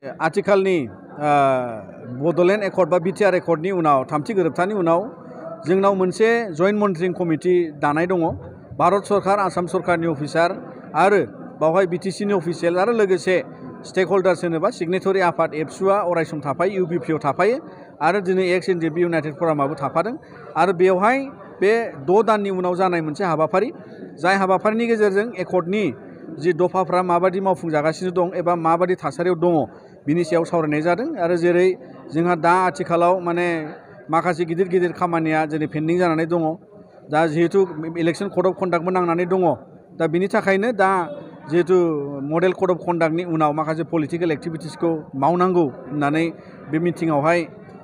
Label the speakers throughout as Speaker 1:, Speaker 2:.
Speaker 1: आथिखालनि बड'लेण्ड एकर्ड बा बिटिआर एकर्डनि उनाव थामथि गोरोबथानि उनाव जोंनाव मोनसे जइन्ट मनिटरिं कमिटि दानाय दङ। भारत सरकार आसाम सरकारनि अफिसार आरो बावहाय बिटिसिनि अफिसियेल आरो लोगोसे स्टेक हल्डार्स होनोबा सिगनेटरि आफाद एबसुआ अरायसम थाफायो, इउबिपिअ थाफायो आरो दिनै एक्स एनजेपि इउनाइटेड फरामाबो थाफादों आरो बेवहाय बे 6 दाननि उनाव जानाय मोनसे हाबाफारि, जाय हाबाफारिनि गेजेरजों एकर्डनि जि दफाफ्रा माबादि मावफुंजागासिनो दं एबा माबादि थासारियाव दङ बिनि सायाव सावरायनाय जादों। आरो जेरै जोंहा दा आथिखालाव माने माखासे गिदिर गिदिर खामानिया जेरै पेन्डिं जानानै दङ, दा जिहेतु इलेक्शन कड अफ कन्डाक्टबो नांनानै दङ, दा बिनि थाखायनो दा जिहेतु मडेल कड अफ कन्डाक्टनि उनाव माखासे पलिटिकेल एक्टिभिटिसखौ मावनांगौ होननानै बे मिटिङावहाय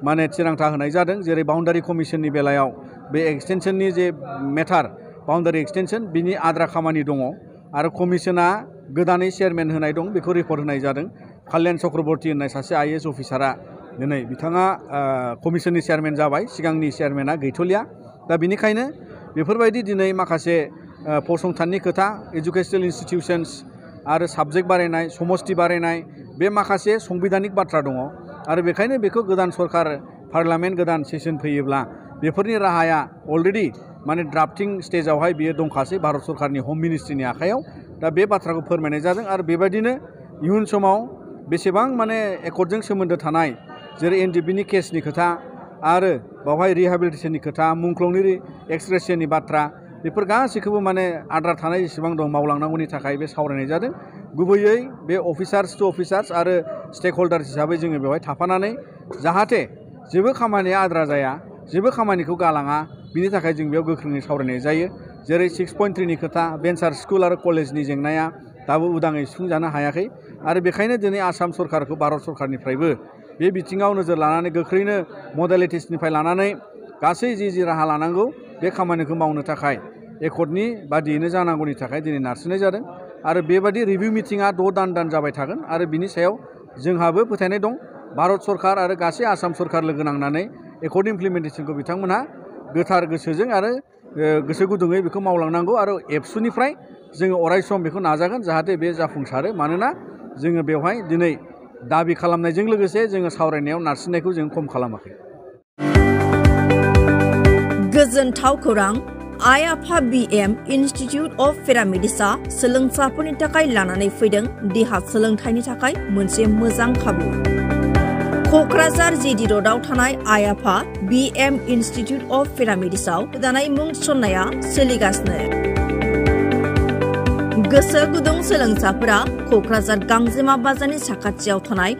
Speaker 1: माने थिरांथा होनाय जादों। जेरै बाउन्डारि कमिसननि बेलायाव बे एक्सटेनसननि जे मेटार बाउन्डारि एक्सटेनसन बिनि आद्रा खामानि दङ आरो कमिसना गोदानै चेयारमेन होनाय दं, बेखौ रिपर्ट होनाय जादों। कल्याण चक्रवर्ती होननाय सासे आईएएस अफिसारा दिनै बिथाङा कमिसननि चेयारमेन जाबाय, सिगांनि चेयारमेना गैथ'लिया। दा बिनिखायनो बेफोरबायदि दिनै माखासे फसंथाननि खोथा, एजुकेशनेल इन्स्टिटिउशन्स आरो साबजेक्ट बारायनाय, समस्ति बारायनाय, बे माखासे संबिधानिक बाथ्रा दङ आरो बेखायनो बेखौ गोदान सरकार पार्लामेन्ट गोदान सेसन फैयोब्ला बेफोरनि राहाया अलरेडि माने ड्राफ्टिं स्टेजावहाय बियो दंखासै भारत सरकारनि हम मिनिस्ट्रिनि आखायाव। दा बे बाथ्राखौ फोरमायनाय जादों आरो बेबायदिनो इयुन समाव बेसेबां माने एकर्डजों सोमोन्दो थानाय जेरै एनडिपिनि केसनि खोथा आरो बावहाय रिहेबिलिटेसननि खोथा, मुंख्लंनि एक्सग्रेसियानि बाथ्रा, बेफोर गासैखौबो माने आद्रा थानाय जेसेबां दं मावलांनांगौनि थाखाय बे सावरायनाय जादों। गुबैयै बे अफिसार्स टु अफिसार्स आरो स्टेक हल्डार्स हिसाबै जोङो बेवहाय थाफानानै जाहाथे जेबो खामानिया आद्रा जाया, जेबो खामानिखौ गालाङा, बिनि थाखाय जों बेयाव गोख्रोङै सावरायनाय जायो। जेरै 6.3नि खोथा, भेन्सार स्कुल आरो कलेजनि जेंनाया दाबो उदाङै सुफुंजानो हायाखै आरो बेखायनो दिनै आसाम सरकारखौ भारत सरकारनिफ्रायबो बे बिथिङाव नोजोर लानानै गोख्रैनो मडेलिटिसनिफ्राय लानानै गासै जि राहा लानांगौ बे खामानिखौ मावनो थाखाय एकर्डनि बादियैनो जानांगौनि थाखाय दिनै नारसिननाय जादों आरो बेबादि रिभिउ मिटिङा 6 दान जाबाय थागोन आरो बिनि सायाव जोंहाबो फोथायनाय दं भारत सरकार आरो गासै आसाम सरकार लोगो नांनानै एकर्ड इमप्लिमेन्टेसनखौ बिथांमोनहा गोथार गोसोजों आरो गोसो गुदुङै बेखौ मावलांनांगौ आरो एबसुनिफ्राय जोङो अरायसम बेखौ नाजागोन जाहाथे बे जाफुंसारो। मानोना जोङो बेवहाय दिनै दाबि खालामनायजों लोगोसे जोङो सावरायनायाव नारसिननायखौ जों खम खालामाखै।
Speaker 2: गोजोनथाव खौरां, आइ आफा बिएम इनस्टिट्युट अफ पेरामेडिक्सआ सोलोंसाफोरनि थाखाय लानानै फैदों देहा सोलोंथाइनि थाखाय मोनसे मोजां खाबु। क'क्राझार जिडि र'डआव थानाय आइ आफा बिएम इनस्टिट्युट अफ पेरामेडिक्सआव गोदानै मुं थिसननाया सोलिगासिनो। गोसो गुदुं सोलोंसाफोरा क'क्राझार गांजेमा बाजारनि साखाथियाव थानाय